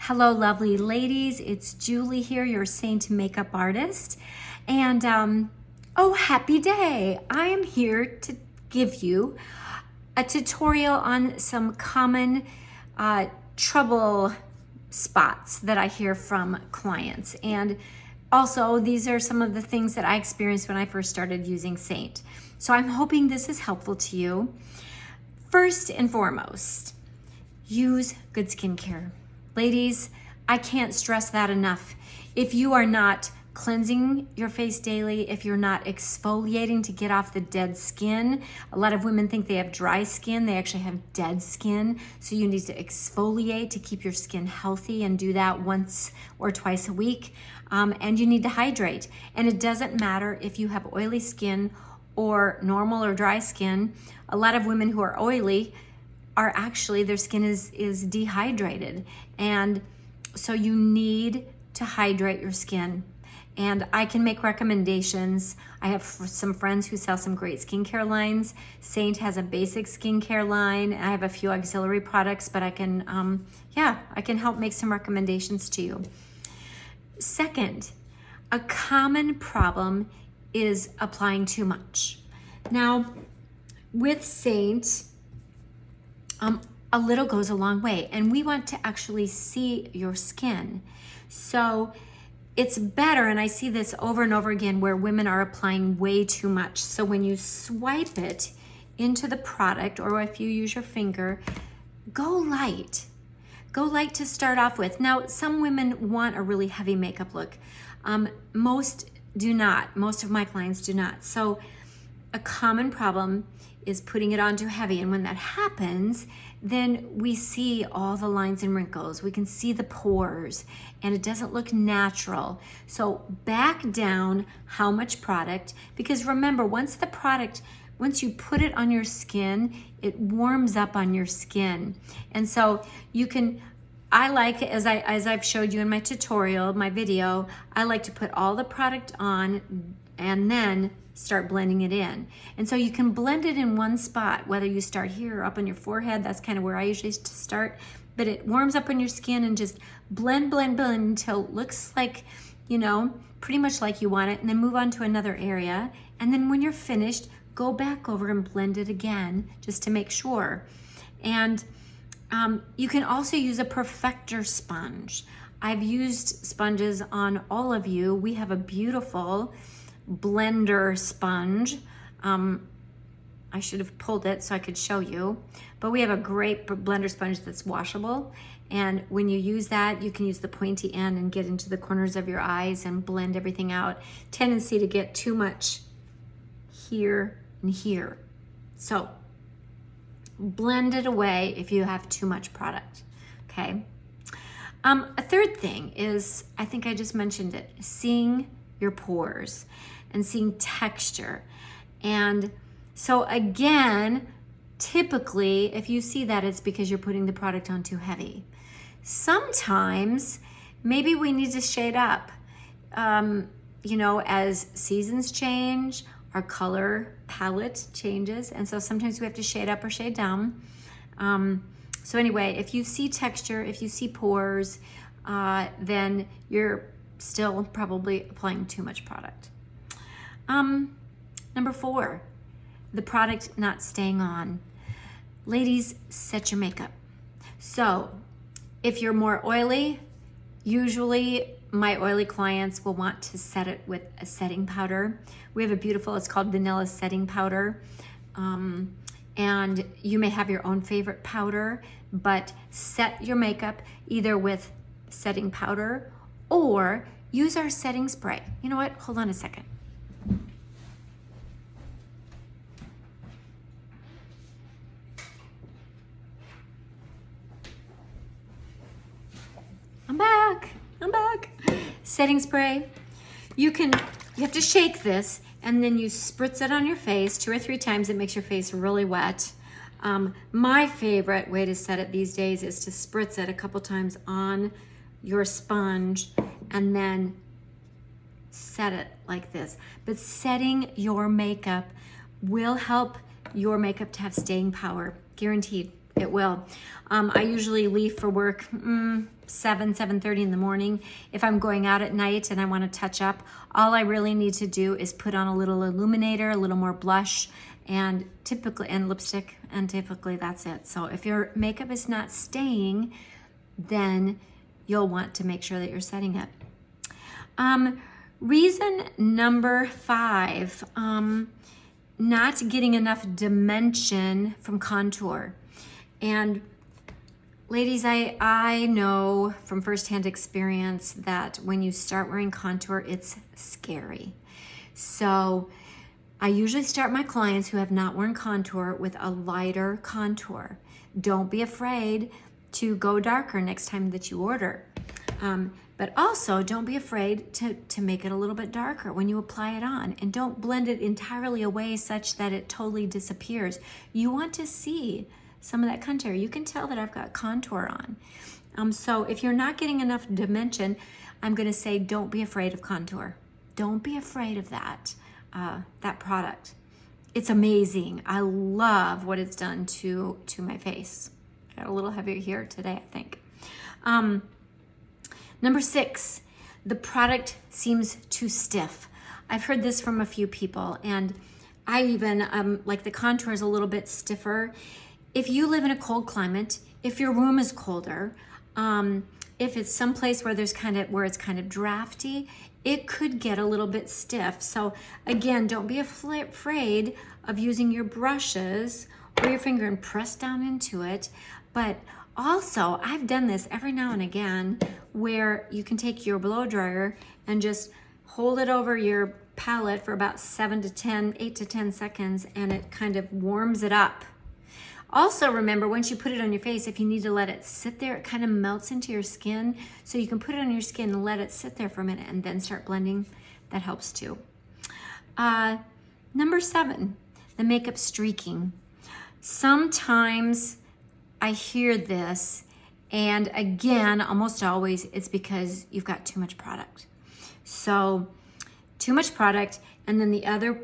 Hello, lovely ladies. It's Julie here, your Seint makeup artist. And oh, happy day. I am here to give you a tutorial on some common trouble spots that I hear from clients. And also, these are some of the things that I experienced when I first started using Seint. So I'm hoping this is helpful to you. First and foremost, use good skincare. Ladies, I can't stress that enough. If you are not cleansing your face daily, if you're not exfoliating to get off the dead skin, a lot of women think they have dry skin, they actually have dead skin. So you need to exfoliate to keep your skin healthy and do that once or twice a week. And you need to hydrate. And it doesn't matter if you have oily skin or normal or dry skin. A lot of women who are oily are actually, their skin is dehydrated. And so you need to hydrate your skin. And I can make recommendations. I have some friends who sell some great skincare lines. Seint has a basic skincare line. I have a few auxiliary products, but I can, I can help make some recommendations to you. Second, a common problem is applying too much. Now, with Seint, a little goes a long way, and we want to actually see your skin. So it's better, and I see this over and over again, where women are applying way too much. So when you swipe it into the product, or if you use your finger, go light. Go light to start off with. Now, some women want a really heavy makeup look. Most do not. Most of my clients do not. So a common problem is putting it on too heavy. And when that happens, then we see all the lines and wrinkles. We can see the pores, and it doesn't look natural. So back down how much product, because remember, once you put it on your skin, it warms up on your skin. And so you can, I like, as I've showed you in my tutorial, my video, I like to put all the product on and then start blending it in. And so you can blend it in one spot, whether you start here or up on your forehead. That's kind of where I usually start. But it warms up on your skin, and just blend until it looks like, pretty much like you want it, and then move on to another area. And then when you're finished, go back over and blend it again, just to make sure. And you can also use a perfector sponge. I've used sponges on all of you. We have a beautiful blender sponge. I should have pulled it so I could show you, but we have a great blender sponge that's washable. And when you use that, you can use the pointy end and get into the corners of your eyes and blend everything out. Tendency to get too much here and here. So blend it away if you have too much product, okay? A third thing is, I think I just mentioned it, seeing your pores and seeing texture. And so again, typically, if you see that, it's because you're putting the product on too heavy. Sometimes, maybe we need to shade up. As seasons change, our color palette changes, and so sometimes we have to shade up or shade down. So anyway, if you see texture, if you see pores, then you're still probably applying too much product. Number 4, the product not staying on. Ladies, set your makeup. So if you're more oily, usually my oily clients will want to set it with a setting powder. We have a beautiful, it's called vanilla setting powder. And you may have your own favorite powder, but set your makeup either with setting powder or use our setting spray. You know what? Hold on a second. I'm back. Setting spray. You have to shake this, and then you spritz it on your face 2 or 3 times. It makes your face really wet. My favorite way to set it these days is to spritz it a couple times on your sponge and then set it like this. But setting your makeup will help your makeup to have staying power, guaranteed. It will. I usually leave for work 7:30 in the morning. If I'm going out at night and I want to touch up, all I really need to do is put on a little illuminator, a little more blush, and lipstick, and typically that's it. So if your makeup is not staying, then you'll want to make sure that you're setting it. Reason number 5, not getting enough dimension from contour. And ladies, I know from firsthand experience that when you start wearing contour, it's scary. So I usually start my clients who have not worn contour with a lighter contour. Don't be afraid to go darker next time that you order. But also don't be afraid to make it a little bit darker when you apply it on, and don't blend it entirely away such that it totally disappears. You want to see some of that contour. You can tell that I've got contour on. So if you're not getting enough dimension, I'm gonna say don't be afraid of contour. Don't be afraid of that product. It's amazing. I love what it's done to my face. Got a little heavier here today, I think. Number 6, the product seems too stiff. I've heard this from a few people, and I even, like the contour is a little bit stiffer. If you live in a cold climate, if your room is colder, if it's someplace where it's kind of drafty, it could get a little bit stiff. So again, don't be afraid of using your brushes or your finger and press down into it. But also, I've done this every now and again where you can take your blow dryer and just hold it over your palette for about 8 to 10 seconds, and it kind of warms it up. Also remember, once you put it on your face, if you need to let it sit there, it kind of melts into your skin. So you can put it on your skin and let it sit there for a minute and then start blending. That helps too. Number 7, the makeup streaking. Sometimes I hear this, and again, almost always it's because you've got too much product. So too much product, and then the other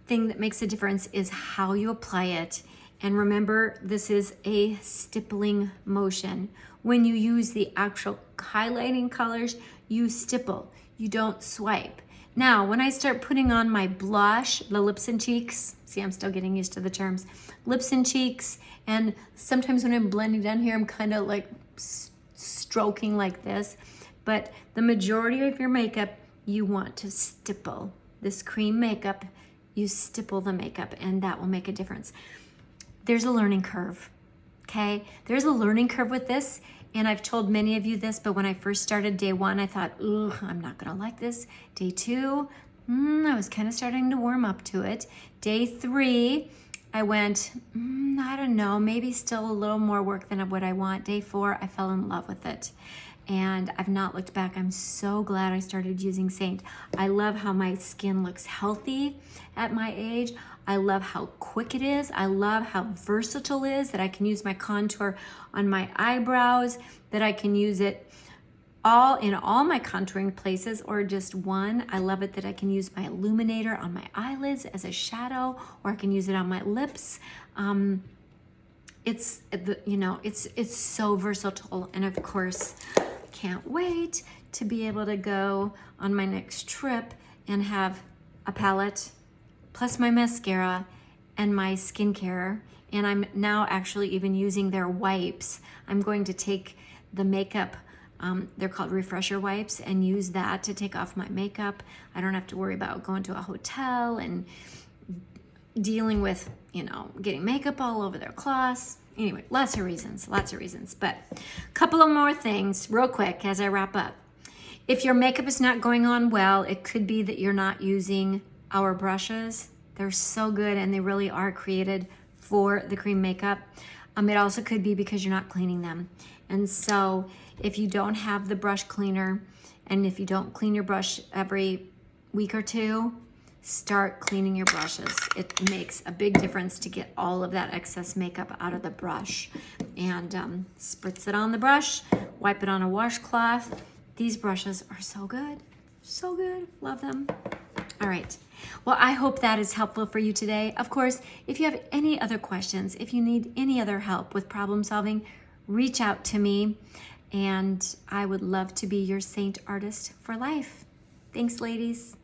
thing that makes a difference is how you apply it. And remember, this is a stippling motion. When you use the actual highlighting colors, you stipple, you don't swipe. Now, when I start putting on my blush, the lips and cheeks, see, I'm still getting used to the terms, lips and cheeks, and sometimes when I'm blending down here, I'm kind of like stroking like this. But the majority of your makeup, you want to stipple. This cream makeup, you stipple the makeup, and that will make a difference. There's a learning curve, okay? There's a learning curve with this, and I've told many of you this, but when I first started day 1, I thought, ugh, I'm not gonna like this. Day 2, I was kind of starting to warm up to it. Day 3, I went, I don't know, maybe still a little more work than what I want. Day 4, I fell in love with it, and I've not looked back. I'm so glad I started using Seint. I love how my skin looks healthy at my age. I love how quick it is. I love how versatile it is, that I can use my contour on my eyebrows, that I can use it in all my contouring places or just one. I love it that I can use my illuminator on my eyelids as a shadow, or I can use it on my lips. It's so versatile, and of course, can't wait to be able to go on my next trip and have a palette plus my mascara and my skincare. And I'm now actually even using their wipes. I'm going to take the makeup, they're called refresher wipes, and use that to take off my makeup. I don't have to worry about going to a hotel and dealing with, getting makeup all over their cloths. Anyway, lots of reasons. But a couple of more things real quick as I wrap up. If your makeup is not going on well, it could be that you're not using our brushes. They're so good, and they really are created for the cream makeup. It also could be because you're not cleaning them. And so if you don't have the brush cleaner, and if you don't clean your brush every week or 2, start cleaning your brushes. It makes a big difference to get all of that excess makeup out of the brush. And spritz it on the brush, wipe it on a washcloth. These brushes are so good, love them. All right. Well, I hope that is helpful for you today. Of course, if you have any other questions, if you need any other help with problem solving, reach out to me, and I would love to be your Seint artist for life. Thanks, ladies.